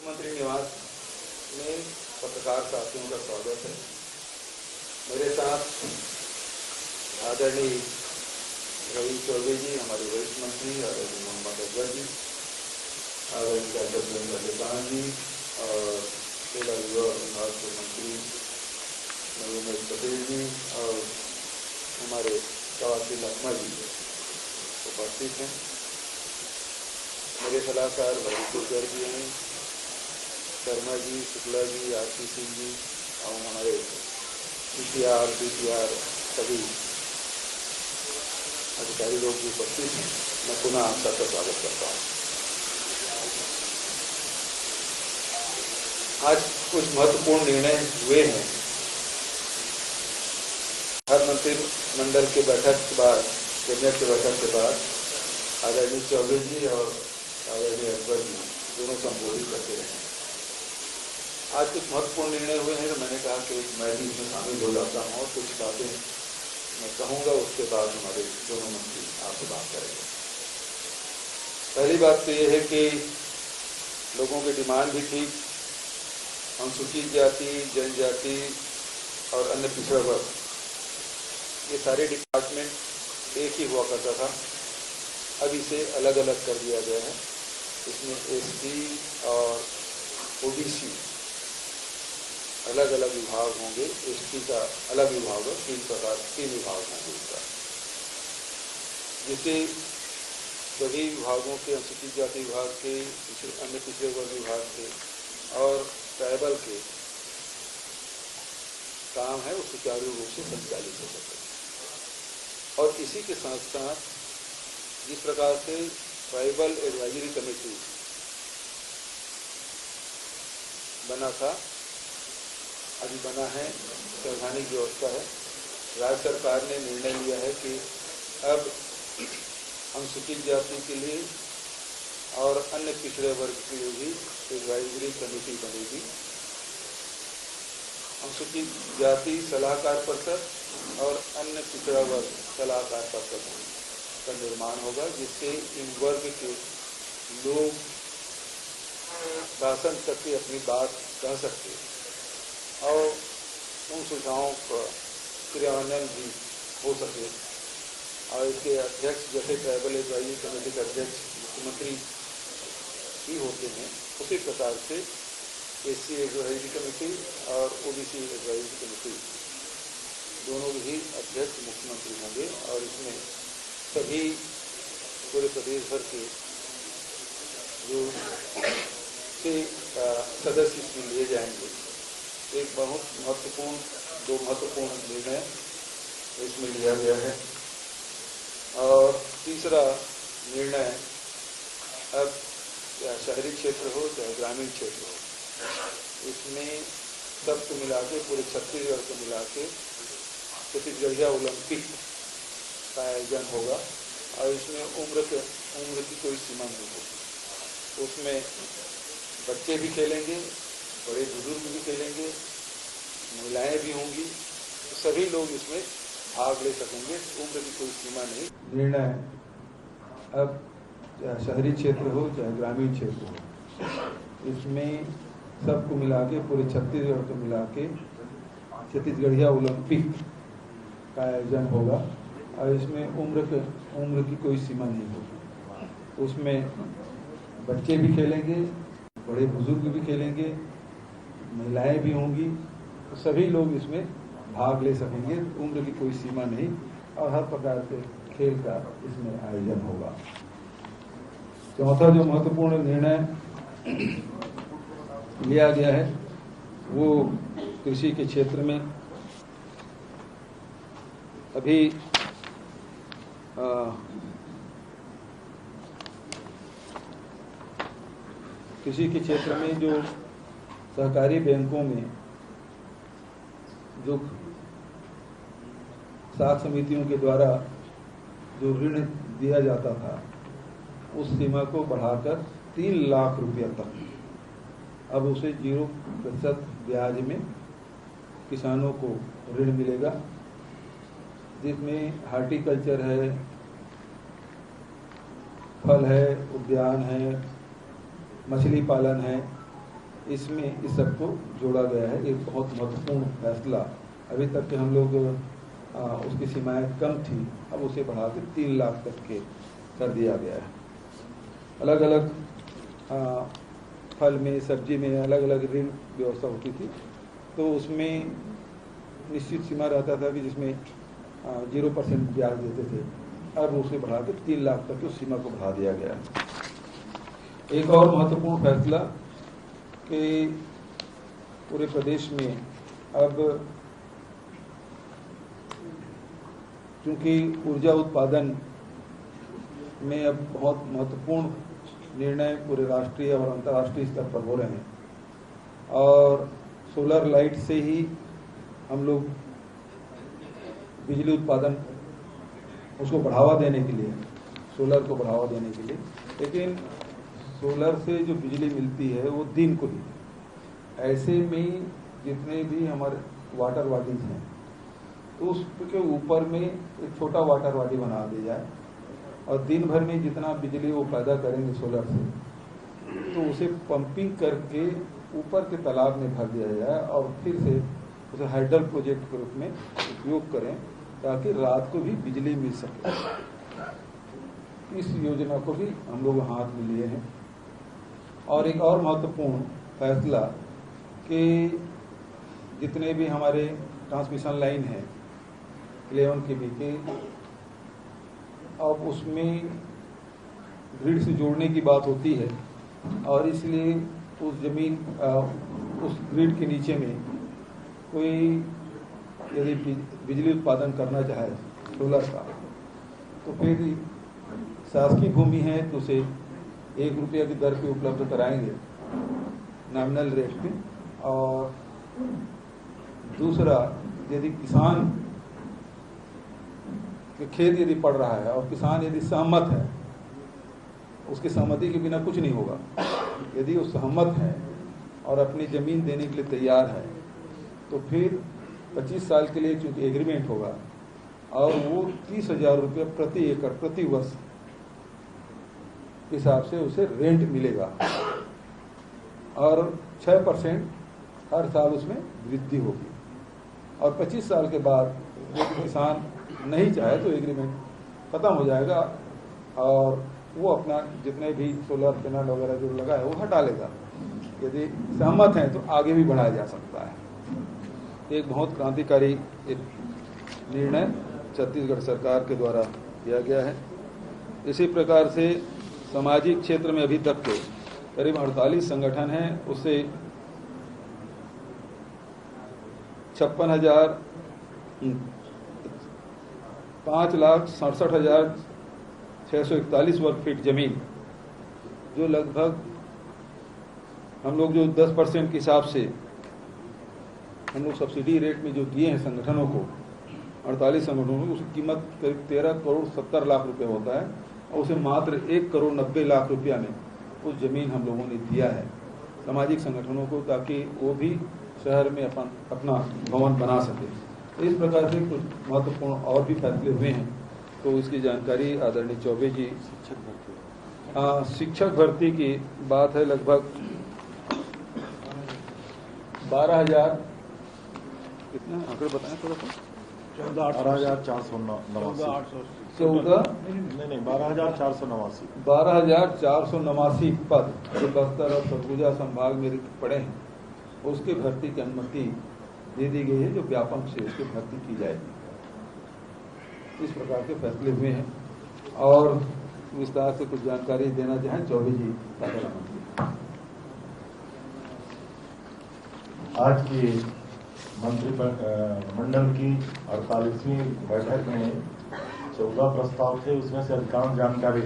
मुख्यमंत्री निवास में पत्रकार साथियों का स्वागत है। मेरे साथ आदरणीय रवि चौबे जी, हमारे वरिष्ठ मंत्री, आदरणीय मोहम्मद अकबर जी, आदरणीय डॉक्टर सुरेंद्र किसान जी और खेल युवा विभाग के मंत्री नवीन पटेल जी और हमारे कवासी लखमा जी उपस्थित हैं। मेरे सलाहकार वरिष्ठ जी हैं, शर्मा जी, शुक्ला जी, आरती सिंह जी और हमारे CPR सभी अधिकारी लोग भी उपस्थित हैं। मैं पुनः आप सबका स्वागत करता हूँ। आज कुछ महत्वपूर्ण निर्णय हुए हैं। हर मंत्रिमंडल के बैठक के बाद, कैबिनेट के बैठक के बाद आदरणीय चौबे जी और आदरणीय अकबर जी दोनों संबोधित करते रहे। आज कुछ महत्वपूर्ण निर्णय हुए हैं तो मैंने कहा कि मैं भी इसमें शामिल हो जाता हूँ और कुछ बातें मैं कहूँगा, उसके बाद हमारे दोनों मंत्री आपसे बात करेंगे। पहली बात तो ये है कि लोगों की डिमांड भी थी। अनुसूचित जाति, जनजाति और अन्य पिछड़ा वर्ग, ये सारे डिपार्टमेंट एक ही हुआ करता था। अब इसे अलग अलग कर दिया गया है। इसमें SC और OBC अलग अलग विभाग होंगे। ST का अलग विभाग है। 3 विभाग होंगे इसका, जिससे सभी विभागों के, अनुसूचित जाति विभाग के, अन्य पिछड़े वर्ग विभाग के और ट्राइबल के काम है वो सुचारू रूप से संचालित हो सके। और इसी के साथ साथ जिस प्रकार से ट्राइबल एडवाइजरी कमेटी बना था, अभी बना है, संवैधानिक व्यवस्था है। राज्य सरकार ने निर्णय लिया है कि अब अनुसूचित जाति के लिए और अन्य पिछड़े वर्ग के लिए भी एडवाइजरी कमेटी बनेगी। अनुसूचित जाति सलाहकार परिषद और अन्य पिछड़ा वर्ग सलाहकार परिषद का निर्माण होगा, जिससे इन वर्ग के लोग शासन करके अपनी बात कह सकते और उन सुझावों का क्रियान्वयन भी हो सके। और इसके अध्यक्ष, जैसे ट्राइबल एडवाइजरी कमेटी के अध्यक्ष मुख्यमंत्री ही होते हैं, उसी प्रकार से SC एडवाइजरी कमेटी और OBC एडवाइजरी कमेटी दोनों ही अध्यक्ष मुख्यमंत्री होंगे। और इसमें सभी पूरे प्रदेश भर के जो सदस्य इसमें लिए जाएंगे। एक बहुत महत्वपूर्ण, 2 महत्वपूर्ण निर्णय इसमें लिया गया है। और तीसरा निर्णय, अब चाहे शहरी क्षेत्र हो चाहे ग्रामीण क्षेत्र हो, इसमें सबको मिला के, पूरे छत्तीसगढ़ को मिला के छत्तीसगढ़िया ओलंपिक का आयोजन होगा। और इसमें उम्र की कोई सीमा नहीं होगी। उसमें बच्चे भी खेलेंगे, बड़े बुजुर्ग भी खेलेंगे, महिलाएं भी होंगी, तो सभी लोग इसमें भाग ले सकेंगे। उम्र की कोई सीमा नहीं। निर्णय, अब चाहे शहरी क्षेत्र हो चाहे ग्रामीण क्षेत्र हो, इसमें सबको मिला के, पूरे छत्तीसगढ़ को मिला के छत्तीसगढ़िया ओलंपिक का आयोजन होगा। और इसमें उम्र की कोई सीमा नहीं होगी। उसमें बच्चे भी खेलेंगे, बड़े बुजुर्ग भी खेलेंगे, महिलाएं भी होंगी, तो सभी लोग इसमें भाग ले सकेंगे। उम्र की कोई सीमा नहीं और हर प्रकार के खेल का इसमें आयोजन होगा। चौथा जो महत्वपूर्ण निर्णय लिया गया है वो कृषि के क्षेत्र में अभी कृषि के क्षेत्र में जो सहकारी बैंकों में जो साख समितियों के द्वारा जो ऋण दिया जाता था, उस सीमा को बढ़ाकर 3 लाख रुपया तक, अब उसे 0% ब्याज में किसानों को ऋण मिलेगा, जिसमें हार्टिकल्चर है, फल है, उद्यान है, मछली पालन है, इसमें इस सबको जोड़ा गया है। एक बहुत महत्वपूर्ण फैसला। अभी तक के हम लोग उसकी सीमाएं कम थी, अब उसे बढ़ा के 3 लाख तक के कर दिया गया है। अलग अलग फल में, सब्जी में अलग अलग ऋण व्यवस्था होती थी, तो उसमें निश्चित सीमा रहता था कि जिसमें 0% ब्याज देते थे, अब उसे बढ़ा के 3 लाख तक की उस सीमा को बढ़ा दिया गया। एक और महत्वपूर्ण फैसला कि पूरे प्रदेश में अब चूँकि ऊर्जा उत्पादन में अब बहुत महत्वपूर्ण निर्णय पूरे राष्ट्रीय और अंतर्राष्ट्रीय स्तर पर हो रहे हैं, और सोलर लाइट से ही हम लोग बिजली उत्पादन उसको बढ़ावा देने के लिए, सोलर को बढ़ावा देने के लिए, लेकिन सोलर से जो बिजली मिलती है वो दिन को ही, ऐसे में जितने भी हमारे वाटर बॉडीज हैं तो उसके ऊपर में एक छोटा वाटर बॉडी बना दिया जाए, और दिन भर में जितना बिजली वो पैदा करेंगे सोलर से, तो उसे पंपिंग करके ऊपर के तालाब में भर दिया जाए और फिर से उसे हाइडल प्रोजेक्ट के रूप में उपयोग करें, ताकि रात को भी बिजली मिल सके। इस योजना को भी हम लोग हाथ में लिए हैं। और एक और महत्वपूर्ण फैसला कि जितने भी हमारे ट्रांसमिशन लाइन हैं 11 kV के, अब उसमें ग्रिड से जोड़ने की बात होती है, और इसलिए उस जमीन उस ग्रिड के नीचे में कोई यदि बिजली उत्पादन करना चाहे सोलर का, तो फिर शासकीय भूमि है तो उसे 1 रुपया की दर पे उपलब्ध कराएंगे नॉमिनल रेट पे। और दूसरा, यदि किसान के खेत यदि पड़ रहा है और किसान यदि सहमत है, उसकी सहमति के बिना कुछ नहीं होगा, यदि वो सहमत है और अपनी ज़मीन देने के लिए तैयार है, तो फिर 25 साल के लिए चूँकि एग्रीमेंट होगा और वो 30,000 रुपये प्रति एकड़ प्रति वर्ष हिसाब से उसे रेंट मिलेगा, और 6% हर साल उसमें वृद्धि होगी। और 25 साल के बाद यदि किसान नहीं चाहे तो एग्रीमेंट खत्म हो जाएगा और वो अपना जितने भी सोलर पैनल वगैरह जो लगा है वो हटा लेगा। यदि सहमत हैं तो आगे भी बढ़ाया जा सकता है। एक बहुत क्रांतिकारी एक निर्णय छत्तीसगढ़ सरकार के द्वारा किया गया है। इसी प्रकार से सामाजिक क्षेत्र में अभी तक के करीब 48 संगठन हैं, उससे 5,67,641 वर्ग फीट जमीन, जो लगभग हम लोग जो 10% के हिसाब से हम लोग सब्सिडी रेट में जो दिए हैं संगठनों को, 48 संगठनों को, उसकी कीमत करीब 13 करोड़ 70 लाख रुपए होता है, और उसे मात्र 1 करोड़ 90 लाख रुपया में उस जमीन हम लोगों ने दिया है सामाजिक संगठनों को, ताकि वो भी शहर में अपना भवन बना सके। तो इस प्रकार से कुछ महत्वपूर्ण और भी फैसले हुए हैं, तो इसकी जानकारी आदरणीय चौबे जी। शिक्षक भर्ती की बात है, लगभग 12,000 कितना आंकड़े बताएं थोड़ा सा। 12,489 पद जो बस्तर और सरगुजा संभाग में रिक्त पड़े हैं, उसके भर्ती की अनुमति दे दी गई है, जो व्यापक से उसकी भर्ती की जाएगी। इस प्रकार के फैसले हुए हैं। और विस्तार से कुछ जानकारी देना चाहें चौबे जी। आज की मंत्रिमंडल की 48वीं बैठक में 14 प्रस्ताव थे, उसमें से अधिकांश जानकारी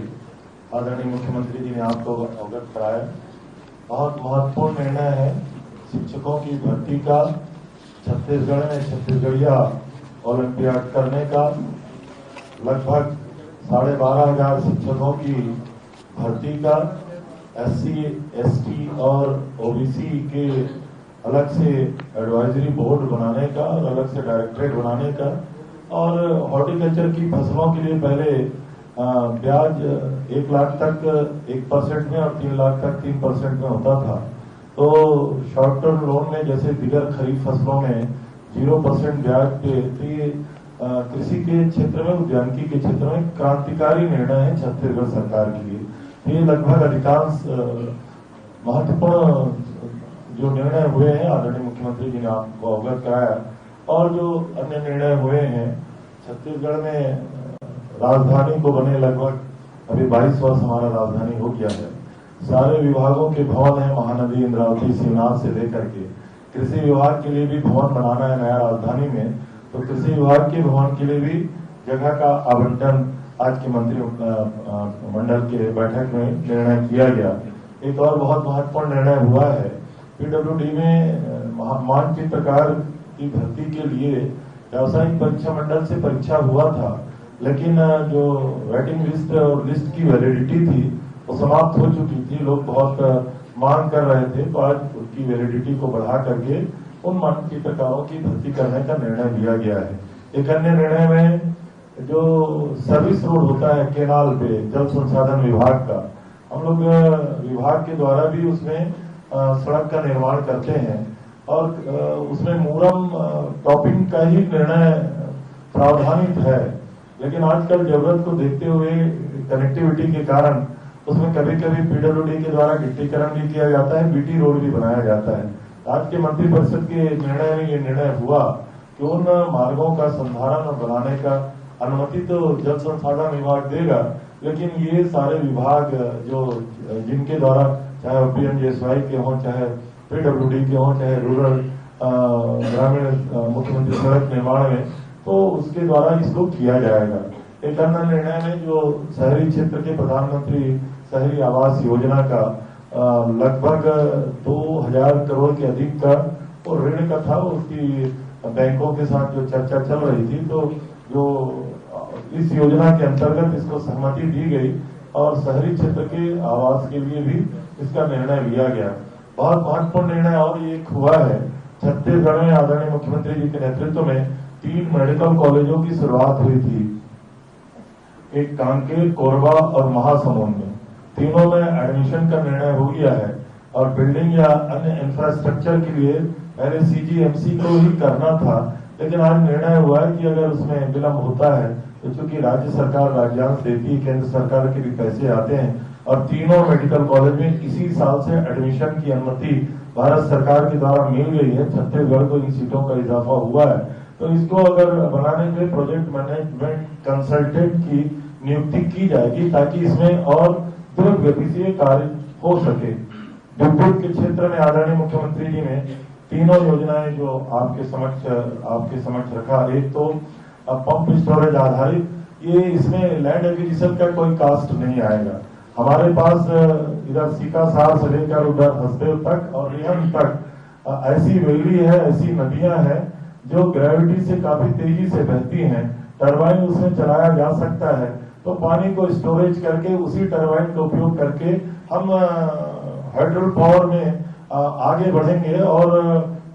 आदरणीय मुख्यमंत्री जी ने आपको अवगत कराया। बहुत महत्वपूर्ण निर्णय है शिक्षकों की भर्ती का, छत्तीसगढ़ में छत्तीसगढ़िया ओलंपियाड करने का। लगभग 12,500 शिक्षकों की भर्ती का, SC, ST और OBC के अलग से एडवाइजरी बोर्ड बनाने का और अलग से डायरेक्टरेट बनाने का, और हॉर्टिकल्चर की फसलों के लिए पहले ब्याज 1 लाख तक 1% में और 3 लाख तक 3% में होता था, तो शॉर्ट टर्म लोन में जैसे दिगर खरीफ फसलों में 0% ब्याज पे, तो ये कृषि के क्षेत्र में, उद्यानिकी के क्षेत्र में क्रांतिकारी निर्णय है छत्तीसगढ़ सरकार के लिए। तो ये लगभग अधिकांश महत्वपूर्ण जो निर्णय हुए हैं आदरणीय मुख्यमंत्री जी ने आपको अवगत कराया। और जो अन्य निर्णय हुए हैं छत्तीसगढ़ में, राजधानी को बने लगभग अभी 22 वर्ष हमारा राजधानी हो गया है। सारे विभागों के भवन है, महानदी, इंद्रावती, शिवनाथ से लेकर के कृषि विभाग के लिए भी भवन बनाना है नया राजधानी में। तो कृषि विभाग के भवन के लिए भी जगह का आवंटन आज के मंत्री मंडल के बैठक में निर्णय किया गया। एक और बहुत महत्वपूर्ण निर्णय हुआ है, पीडब्ल्यूडी में मानचित्रकार की भर्ती के लिए व्यावसायिक परीक्षा मंडल से परीक्षा हुआ था, लेकिन जो वेटिंग लिस्ट और लिस्ट की वैलिडिटी थी वो समाप्त हो चुकी थी। लोग बहुत मांग कर रहे थे, तो आज उसकी वैलिडिटी को बढ़ा करके उन मानचित्रकारों की भर्ती करने का निर्णय लिया गया है। एक अन्य निर्णय में जो सर्विस रोड होता है केनाल पे, जल संसाधन विभाग का, हम लोग विभाग के द्वारा भी उसमें सड़क का निर्माण करते हैं और उसमें मूरम टॉपिंग का ही निर्णय प्रावधानित है। लेकिन आजकल जरूरत को देखते हुए कनेक्टिविटी के कारण उसमें कभी कभी पीडब्ल्यूडी के द्वारा गिट्टीकरण भी किया जाता है, बीटी रोड भी बनाया जाता है। आज के मंत्रिपरिषद के निर्णय में ये निर्णय हुआ कि उन मार्गों का संधारण और बनाने का अनुमति तो जल संसाधन विभाग देगा, लेकिन ये सारे विभाग जो जिनके द्वारा, चाहे पीएमजीएसवाई के हों, चाहे पीडब्ल्यूडी के हों, चाहे रूरल ग्रामीण मुख्यमंत्री सड़क निर्माण में, तो उसके द्वारा इसको किया जाएगा। एक अन्य निर्णय में जो शहरी क्षेत्र के प्रधानमंत्री शहरी आवास योजना का लगभग 2000 करोड़ के अधिक का और ऋण का था, उसकी बैंकों के साथ जो चर्चा चल रही थी, तो जो इस योजना के अंतर्गत इसको सहमति दी गई और शहरी क्षेत्र के आवास के लिए भी इसका निर्णय लिया गया। बहुत महत्वपूर्ण निर्णय और एक हुआ है, छत्तीसगढ़ में आदरणीय मुख्यमंत्री जी के नेतृत्व में 3 मेडिकल कॉलेजों की शुरुआत हुई थी, एक कांकेर, कोरबा और महासमुंद में। तीनों में एडमिशन का निर्णय हो गया है और बिल्डिंग या अन्य इंफ्रास्ट्रक्चर के लिए पहले सीजीएमसी को ही करना था, लेकिन आज निर्णय हुआ है कि अगर उसमें विलंब होता है तो चूंकि राज्य सरकार राज्यांश देती है, केंद्र सरकार के भी पैसे आते हैं और तीनों मेडिकल कॉलेज में इसी साल से एडमिशन की अनुमति भारत सरकार के द्वारा मिल गई है। छत्तीसगढ़ को इन सीटों का इजाफा हुआ है, तो इसको अगर बनाने के लिए प्रोजेक्ट मैनेजमेंट कंसल्टेंट की नियुक्ति की जाएगी ताकि इसमें और तुरंत गति से कार्य हो सके। विद्युत के क्षेत्र में आदरणीय मुख्यमंत्री जी ने तीनों योजनाएं जो आपके समक्ष रखा, एक तो पंप स्टोरेज आधारित, ये इसमें लैंड एक्विजिशन का कोई कास्ट नहीं आएगा। हमारे पास इधर सीकासार से लेकर उधर हसदेव तक और रिहन तक ऐसी वैली है, ऐसी नदियां हैं जो ग्रेविटी से काफी तेजी से बहती हैं, टरबाइन उसमें चलाया जा सकता है, तो पानी को स्टोरेज करके उसी टरबाइन का उपयोग करके हम हाइड्रो पावर में आगे बढ़ेंगे और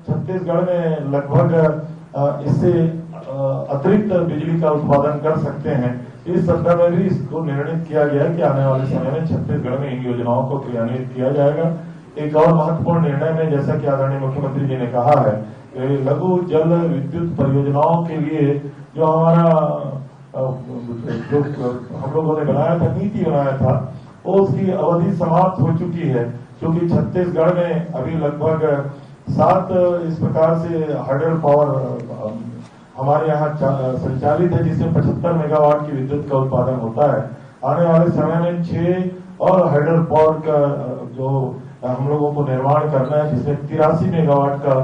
छत्तीसगढ़ में लगभग इससे अतिरिक्त बिजली का उत्पादन कर सकते हैं। इस संदर्भ में भी इसको निर्णित किया गया है कि आने वाले समय में छत्तीसगढ़ में इन योजनाओं को क्रियान्वित किया जाएगा। एक और महत्वपूर्ण निर्णय में, जैसा कि आदरणीय मुख्यमंत्री जी ने कहा है, लघु जल विद्युत परियोजनाओं के लिए जो हमारा जो हम लोगों ने बनाया था, नीति बनाया था, वो उसकी अवधि समाप्त हो चुकी है, क्योंकि छत्तीसगढ़ में अभी लगभग 7 इस प्रकार से हाइडल पावर हमारे यहाँ संचालित है, जिसमें 75 मेगावाट की विद्युत का उत्पादन होता है। आने वाले समय में 6 और हाइडल पावर का जो हम लोगों को निर्माण करना है, जिसमें 83 मेगावाट का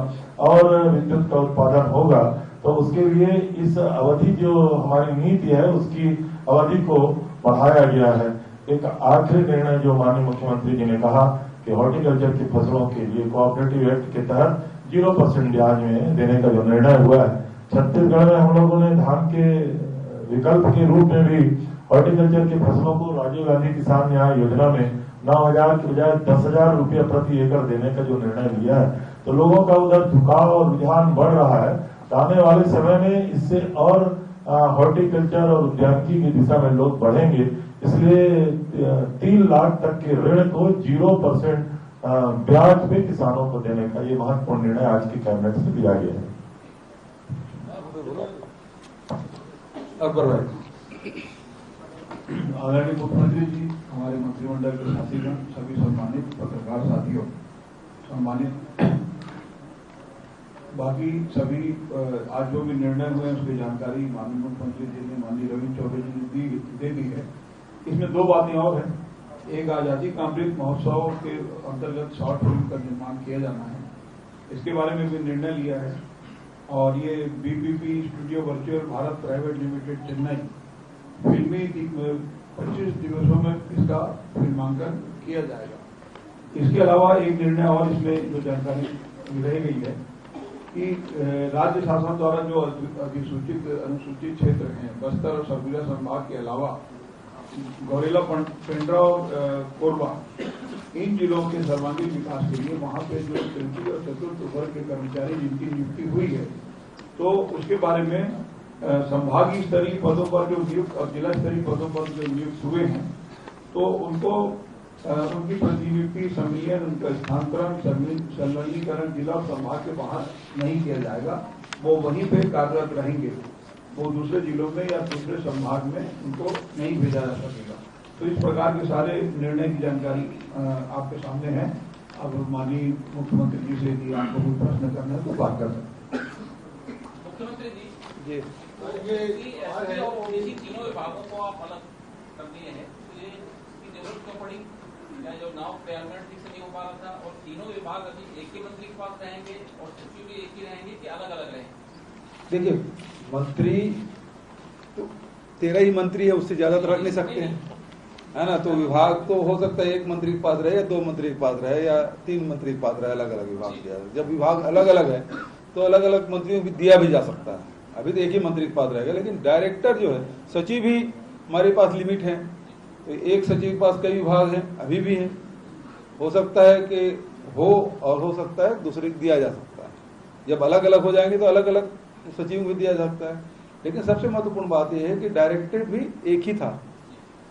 और विद्युत का उत्पादन होगा, तो उसके लिए इस अवधि जो हमारी नीति है उसकी अवधि को बढ़ाया गया है। एक आखिरी निर्णय जो माननीय मुख्यमंत्री जी ने कहा कि हॉर्टिकल्चर की फसलों के लिए कोऑपरेटिव एक्ट के तहत 0% ब्याज में देने का जो निर्णय हुआ है, छत्तीसगढ़ में हम लोगों ने धान के विकल्प के रूप में भी हॉर्टिकल्चर की फसलों को राजीव गांधी किसान न्याय योजना में 9,000 के बजाय 10,000 रुपये प्रति एकड़ देने का जो निर्णय लिया है, तो लोगों का उधर झुकाव और रुझान बढ़ रहा है। तो आने वाले समय में इससे और हॉर्टिकल्चर और उद्यानिकी की दिशा में लोग बढ़ेंगे, इसलिए 3 लाख तक के ऋण को 0% ब्याज पे किसानों को देने का ये महत्वपूर्ण निर्णय आज की कैबिनेट से लिया गया है। अकबर भाई। आदरणीय मुख्यमंत्री जी, हमारे मंत्रिमंडल के साथीगण, सभी सम्मानित पत्रकार साथियों, सम्मानित बाकी सभी आज जो भी निर्णय हुए उसकी जानकारी माननीय मुख्यमंत्री जी ने, माननीय रविंद्र चौबे जी ने दे दी है। इसमें दो बातें और हैं। एक, आजादी का अमृत महोत्सव के अंतर्गत शॉर्ट फिल्म का निर्माण किया जाना है, इसके बारे में भी निर्णय लिया है। और ये BPP studio virtual Bharat private limited Chennai फिल्मी 25 दिवसों में इसका फिल्मांकन किया जाएगा। इसके अलावा एक निर्णय और इसमें जो जानकारी रह गई है कि राज्य शासन द्वारा जो अधिसूचित अनुसूचित क्षेत्र हैं, बस्तर और सरगुजा संभाग के अलावा गौरेला, पेंड्रा और कोरबा, इन जिलों के सर्वांगीण विकास के लिए वहां पे जो तृतीय और चतुर्थ वर्ग के कर्मचारी जिनकी नियुक्ति हुई है, तो उसके बारे में संभागीय स्तरीय पदों पर जो नियुक्त और जिला स्तरीय पदों पर जो नियुक्त हुए हैं, तो उनको उनकी प्रतिनियुक्ति, संविलियन, उनका स्थानांतरण, संलग्नीकरण जिला और संभाग के बाहर नहीं किया जाएगा। वो वहीं पे कार्यरत रहेंगे, वो दूसरे जिलों में या दूसरे संभाग में उनको नहीं भेजा जा सकेगा। तो इस प्रकार के सारे निर्णय की जानकारी आपके सामने है। अब माननीय मुख्यमंत्री जी से यदि आपको कोई प्रश्न करना है तो बात कर सकते हैं। मुख्यमंत्री जी, तो ये तीनों विभागों को आप अलग कर दिए हैं, तो ये इसकी जरूरत क्यों पड़ी? या जो नाव क्रियान्वयन ठीक से नहीं हो पा रहा था, और तीनों विभाग अभी एक ही मंत्री के पास रहेंगे और सचिव भी एक ही रहेंगे कि अलग अलग रहेंगे? देखिए, मंत्री तो 13 ही मंत्री है, उससे ज्यादा तो रख नहीं सकते हैं, है ना। तो विभाग तो हो सकता है एक मंत्री के पास रहे या 2 मंत्री के पास रहे या 3 मंत्री के पास रहे, अलग अलग विभाग दिया। जब विभाग अलग अलग है तो अलग अलग मंत्रियों को दिया भी जा सकता है। अभी तो एक ही मंत्री के पास रहेगा, लेकिन डायरेक्टर जो है, सचिव ही हमारे पास लिमिट है, तो एक सचिव के पास कई विभाग हैं, अभी भी हैं। हो सकता है कि हो और हो सकता है दूसरे को दिया जा सकता है। जब अलग अलग हो जाएंगे तो अलग अलग सचिव को दिया जा सकता है। लेकिन सबसे महत्वपूर्ण बात यह है कि डायरेक्टरेट भी एक ही था,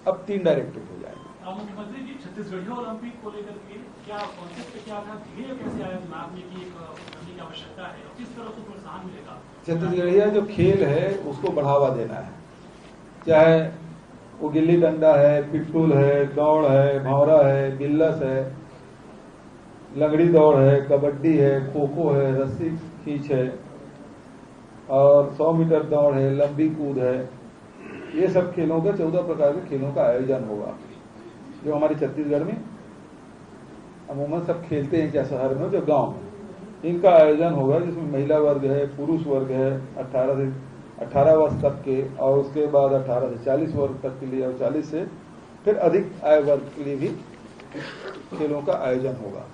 अब 3 डायरेक्टरेट हो जाएंगे। मुख्यमंत्री जी, छत्तीसगढ़ ओलंपिक को लेकर के क्या कॉन्सेप्ट क्या था, कैसे आया दिमाग में कि करने की आवश्यकता है, और किस तरह से प्रोत्साहन मिलेगा? छत्तीसगढ़िया जो खेल है उसको बढ़ावा देना है, चाहे वो गिल्ली डंडा है, पिट्टूल है, दौड़ है, भंवरा है, गिल्लस है, लंगड़ी दौड़ है, कबड्डी है, खो खो है, रस्सी खींच है, और 100 मीटर दौड़ है, लंबी कूद है। ये सब खेलों का 14 प्रकार के खेलों का आयोजन होगा, जो हमारे छत्तीसगढ़ में अमूमन सब खेलते हैं, क्या शहर में जो गांव में, इनका आयोजन होगा, जिसमें महिला वर्ग है, पुरुष वर्ग है, 18 वर्ष तक के, और उसके बाद 18 से 40 वर्ष तक के लिए, और 40 से फिर अधिक आयु वर्ग के लिए भी खेलों का आयोजन होगा।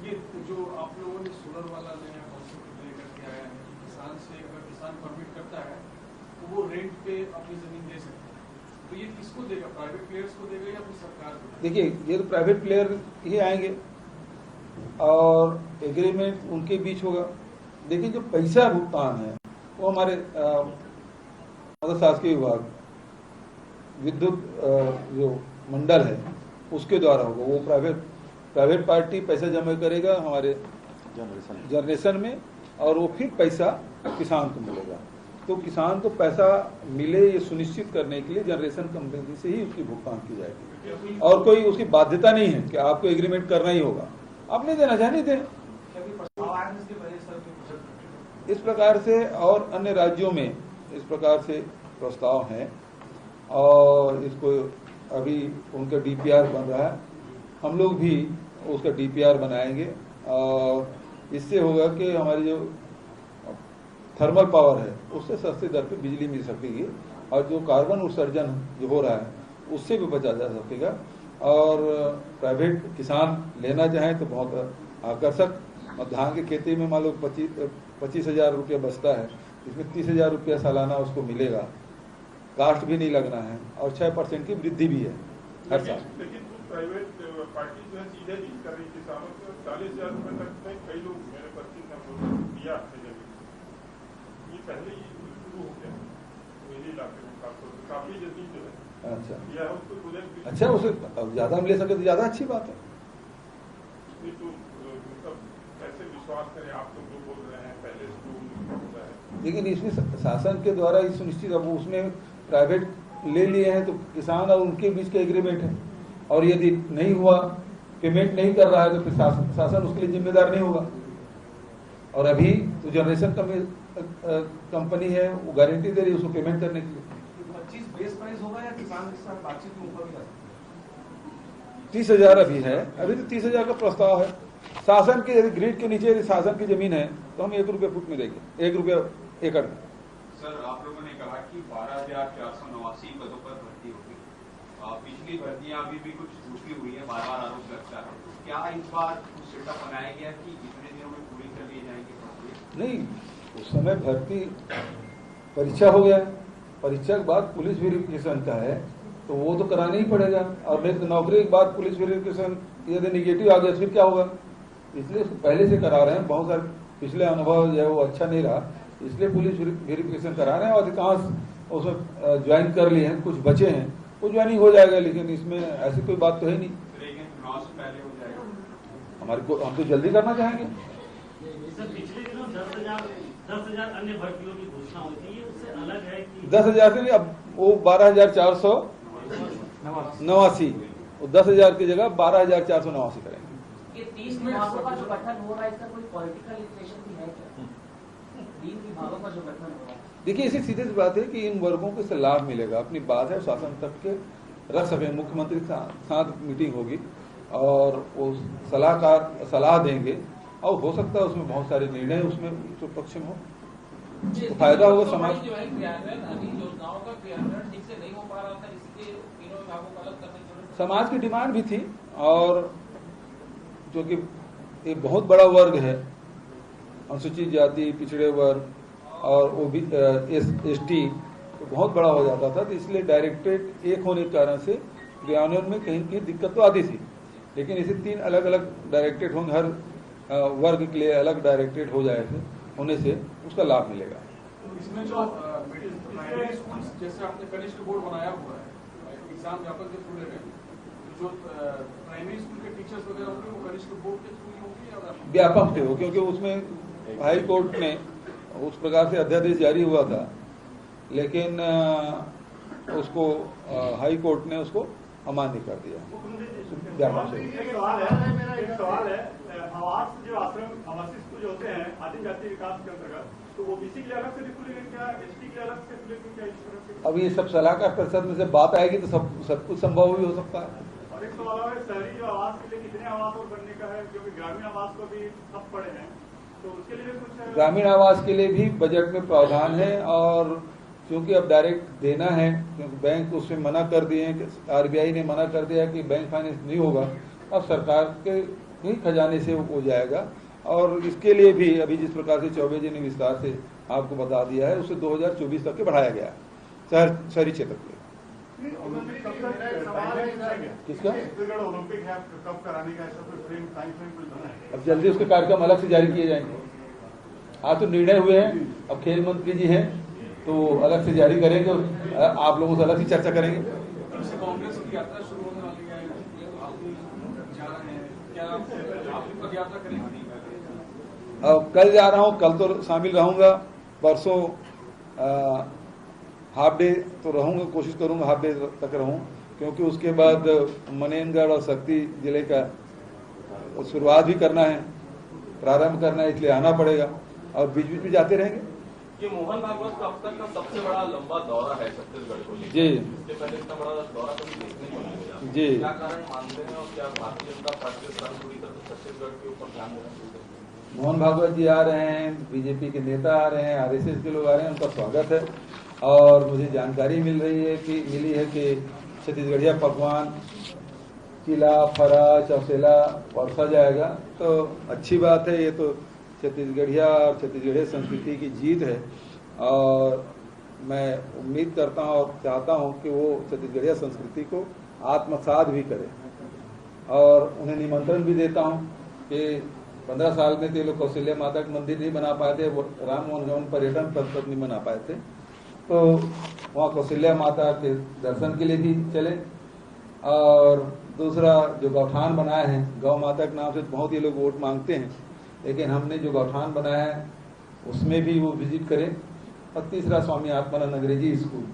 ये जो आप लोगों ने सोलर वाला नया कॉन्सेप्ट लेकर के आया है, किसान से अगर किसान परमिट करता है तो वो रेंट पे अपनी जमीन दे सकते हैं, तो ये किसको देगा? प्राइवेट प्लेयर्स को देगा या फिर सरकार को? देखिए, ये तो प्राइवेट प्लेयर ही आएंगे और एग्रीमेंट उनके बीच होगा। देखिए, जो पैसा भुगतान है वो हमारे मतलब शासकीय विभाग, विद्युत जो मंडल है उसके द्वारा होगा। वो प्राइवेट पार्टी पैसा जमा करेगा हमारे जनरेशन में, और वो फिर पैसा किसान को मिलेगा। तो किसान को पैसा मिले ये सुनिश्चित करने के लिए जनरेशन कंपनी से ही उसकी भुगतान की जाएगी, और कोई उसकी बाध्यता नहीं है कि आपको एग्रीमेंट करना ही होगा, आप नहीं देना चाहे नहीं दें। इस प्रकार से और अन्य राज्यों में इस प्रकार से प्रस्ताव हैं, और इसको अभी उनका डीपीआर बन रहा है, हम लोग भी उसका डीपीआर बनाएंगे, और इससे होगा कि हमारी जो थर्मल पावर है उससे सस्ते दर पे बिजली मिल सकेगी, और जो कार्बन उत्सर्जन जो हो रहा है उससे भी बचा जा सकेगा। और प्राइवेट किसान लेना चाहें तो बहुत आकर्षक, और धान की खेती में मान लो 25,000 रुपया बचता है, इसमें 30,000 रुपया सालाना उसको मिलेगा, कास्ट भी नहीं लगना है, और 6% की वृद्धि भी है हर साल। लेकिन प्राइवेट पार्टी जो है सीधे डील कर रही किसानों को 40,000 रुपए तक में कई लोग मेरे 25 दिया ये पहले ही शुरू हो गया मेरे इलाके में, काफी जमीन जो है अच्छा यह उसको अच्छा, उसे ज्यादा हम ले सके तो ज्यादा अच्छी बात है। नहीं तो मतलब कैसे विश्वास करें, आप तो जो बोल रहे हैं पहले से जो होता है। लेकिन इसमें शासन के द्वारा ही सुनिश्चित, अब उसमें प्राइवेट ले लिए हैं तो किसान और उनके बीच का एग्रीमेंट है, और यदि नहीं हुआ, पेमेंट नहीं कर रहा है तो फिर शासन उसके लिए जिम्मेदार नहीं होगा। और अभी तो जनरेशन कंपनी है, वो गारंटी दे रही है उसको पेमेंट करने के लिए। 25 बेस प्राइस होगा या किसान के साथ बातचीत में ऊपर भी जा सकता है? 30,000 अभी है, अभी तो 30,000 का प्रस्ताव है। शासन के यदि ग्रिड के नीचे यदि शासन की जमीन है तो हम 1 रुपये फुट में देंगे, 1 रुपया एकड़ में। सर, आप लोगों ने कहा कि 12,489 पदों पर भर्ती होगी। पिछली भर्तियां अभी भी कुछ रुकी हुई है, बार-बार आरोप लगता है। क्या इस बार कुछ सेटअप बनाया गया कि इतने दिनों में पूरी कर ली जाएगी? नहीं, उस समय भर्ती परीक्षा हो गया, परीक्षा के बाद पुलिस वेरिफिकेशन का है तो वो तो कराना ही पड़ेगा। और नहीं तो नौकरी के बाद पुलिस वेरिफिकेशन यदि निगेटिव आ गया फिर क्या होगा? इसलिए उसको पहले से करा रहे हैं। बहुत सारे पिछले अनुभव जो है वो अच्छा नहीं रहा, इसलिए पुलिस वेरिफिकेशन करा रहे हैं। और अधिकांश उसमें ज्वाइन कर लिए हैं, कुछ बचे हैं, वो ज्वाइनिंग हो जाएगा। लेकिन इसमें ऐसी कोई बात तो है नहीं। लेकिन चुनाव से पहले हो जाएगा। हम तो जल्दी करना चाहेंगे। सर, पिछले दिनों 10,000 अन्य भर्तियों की घोषणा हुई थी, ये उससे अलग है कि 10,000 से नहीं, अब वो 12,489, 10,000 की जगह 12,489 करेंगे। ये 30 विभागों का जो गठन हो रहा है, इसका कोई पॉलिटिकल इंप्रेशन भी है क्या? 3 विभागों का जो गठन हो रहा है, देखिए, इसी सीधी सी बात है कि इन वर्गों को इससे लाभ मिलेगा। अपनी बात है शासन तक के रख सके, मुख्यमंत्री के साथ मीटिंग होगी और वो सलाह देंगे, और हो सकता है उसमें बहुत सारे निर्णय उसमें जो पक्ष में हो तो फायदा होगा समाज। जो है क्रियान्वयन, अभी योजनाओं का क्रियान्वयन ठीक से नहीं हो पा रहा था, इसलिए तीनों विभागों को अलग करने की जरूरत। समाज की डिमांड भी थी, और जो कि एक बहुत बड़ा वर्ग है, अनुसूचित जाति, पिछड़े वर्ग और ST तो बहुत बड़ा हो जाता था। तो इसलिए डायरेक्टरेट एक होने के कारण से क्रियान्वयन में कहीं की दिक्कत तो आती थी। लेकिन इसे 3 अलग अलग डायरेक्टरेट होंगे, हर वर्ग के लिए अलग डायरेक्टरेट हो जाए होने से उसका लाभ मिलेगा। इसमें जो प्राइमरी स्कूल जैसे आपने कनिष्ठ बोर्ड बनाया हुआ है, एग्जाम व्यापक के थ्रू ले रहे हैं, जो प्राइमरी स्कूल के टीचर्स वगैरह होंगे वो कनिष्ठ बोर्ड के थ्रू ही होंगे या व्यापक थे वो, क्योंकि उसमें हाई कोर्ट ने उस प्रकार से अध्यादेश जारी हुआ था, लेकिन उसको हाई कोर्ट ने उसको अमान्य कर दिया। मेरा एक सवाल है, आवास जो आश्रम आवासीय स्कूल जो होते हैं आदिम जाति विकास के अंतर्गत, तो ओबीसी के लिए अलग से खुलेंगे क्या, ST के लिए अलग से खुलेंगे क्या, इस तरह से? अब ये सब सलाहकार परिषद में से बात आएगी तो सब कुछ संभव भी हो सकता है। और एक सवाल है, शहरी जो आवास के लिए कितने आवास और बनने का है, क्योंकि ग्रामीण आवास को भी सब पड़े हैं, तो उसके लिए भी कुछ है? ग्रामीण आवास के लिए भी बजट में प्रावधान है, और क्योंकि अब डायरेक्ट देना है, क्योंकि बैंक उसमें मना कर दिए हैं, RBI ने मना कर दिया कि बैंक फाइनेंस नहीं होगा, अब सरकार के ही खजाने से हो जाएगा। और इसके लिए भी अभी जिस प्रकार से चौबे जी ने विस्तार से आपको बता दिया है, उसे 2024 तक के बढ़ाया गया है शहरी क्षेत्र के लिए। किसका ओलंपिक है, कब कराने का ऐसा कोई फ्रेम टाइम फ्रेम कुछ बना है? अब जल्दी उसके कार्यक्रम अलग से जारी किए जाएंगे। आज तो निर्णय हुए हैं, अब खेल मंत्री जी हैं तो अलग से जारी करेंगे, आप लोगों से अलग से चर्चा करेंगे। कांग्रेस की यात्रा शुरू होने वाली है, आप जा रहे हैं, क्या आप पद यात्रा करेंगे? अब कल जा रहा हूँ, कल तो शामिल रहूंगा, परसों हाफ डे तो रहूंगा, कोशिश करूंगा हाफ डे तक रहूं, क्योंकि उसके बाद मनेनगढ़ और शक्ति जिले का शुरुआत भी करना है, प्रारंभ करना है, इसलिए आना पड़ेगा और बीच बीच में जाते रहेंगे। ये मोहन भागवत का अब तक का सबसे बड़ा लंबा दौरा है छत्तीसगढ़ को लेकर। जी, इससे पहले इतना बड़ा दौरा कभी देखने को नहीं मिला। जी, क्या कारण मानते हैं और क्या भारतीय जनता पार्टी पूरी तरह से छत्तीसगढ़ के ऊपर ध्यान देना शुरू कर दिया? मोहन भागवत जी आ रहे हैं, बीजेपी के नेता आ रहे हैं, RSS के लोग आ रहे हैं, उनका स्वागत है। और मुझे जानकारी मिली है कि छत्तीसगढ़िया पकवान, किला, फरा, चौसेला परसा जाएगा, तो अच्छी बात है। ये तो छत्तीसगढ़िया और छत्तीसगढ़िया संस्कृति की जीत है, और मैं उम्मीद करता हूँ और चाहता हूँ कि वो छत्तीसगढ़िया संस्कृति को आत्मसात भी करें। और उन्हें निमंत्रण भी देता हूँ कि 15 साल में तो ये लोग कौशल्या माता का मंदिर नहीं बना पाए थे, राम वनगमन पर्यटन पथ नहीं बना पाए थे, तो वहाँ कौशल्या माता के दर्शन के लिए भी चले। और दूसरा जो गौठान बनाया है, गौ माता के नाम से बहुत ही लोग वोट मांगते हैं, लेकिन हमने जो गौठान बनाया है उसमें भी वो विजिट करें। और तीसरा स्वामी आत्मानंद अंग्रेजी स्कूल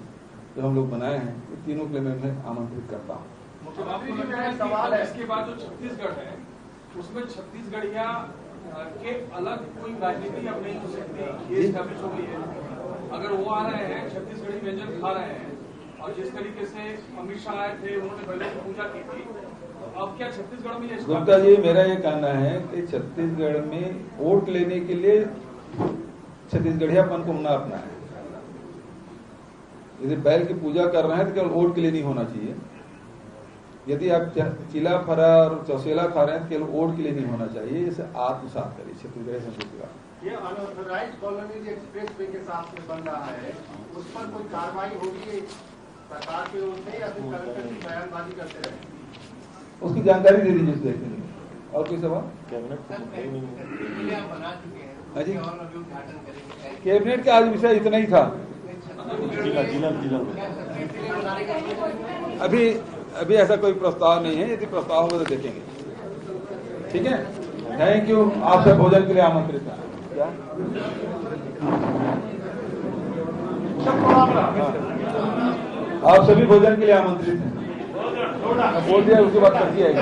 जो हम लोग बनाए हैं, ये तीनों के लिए मैं आमंत्रित करता हूँ। मुख्यमंत्री जी, मेरा सवाल है, इसके बाद जो छत्तीसगढ़ है उसमें छत्तीसगढ़िया के अलग कोई राजनीति अब नहीं हो सकती, ये स्टैब्लिश हो गई है। अगर वो आ रहे हैं, छत्तीसगढ़ी व्यंजन खा रहे हैं, और जिस तरीके से अमित शाह आए थे, उन्होंने बैलों की पूजा की थी, अब क्या छत्तीसगढ़ में ये गुप्ता जी, मेरा ये कहना है कि छत्तीसगढ़ में वोट लेने के लिए छत्तीसगढ़ियापन को ना अपनाएं। यदि बैल की पूजा कर रहे हैं तो केवल वोट के लिए नहीं होना चाहिए। यदि आप चिला फरा और चौसेला खा रहे हैं तो केवल वोट के लिए नहीं होना चाहिए। इसे आत्मसात करिए छत्तीसगढ़ संस्कृति का। ये अनऑथराइज्ड कॉलोनी जो एक्सप्रेस वे के साथ में बन रहा है, उस पर कोई कार्रवाई होगी सरकार की ओर से या फिर कलेक्टर की बयानबाजी करते रहे? उसकी जानकारी दे दीजिए, देखेंगे। और कोई सवाल? जी, कैबिनेट का आज विषय इतना ही था। अभी ऐसा कोई प्रस्ताव नहीं है, यदि प्रस्ताव होगा तो देखेंगे। ठीक है, थैंक यू। आप सब भोजन के लिए आमंत्रित हैं। क्या आप सभी भोजन के लिए आमंत्रित हैं। बोल दिया, उसके बाद करती आएगी।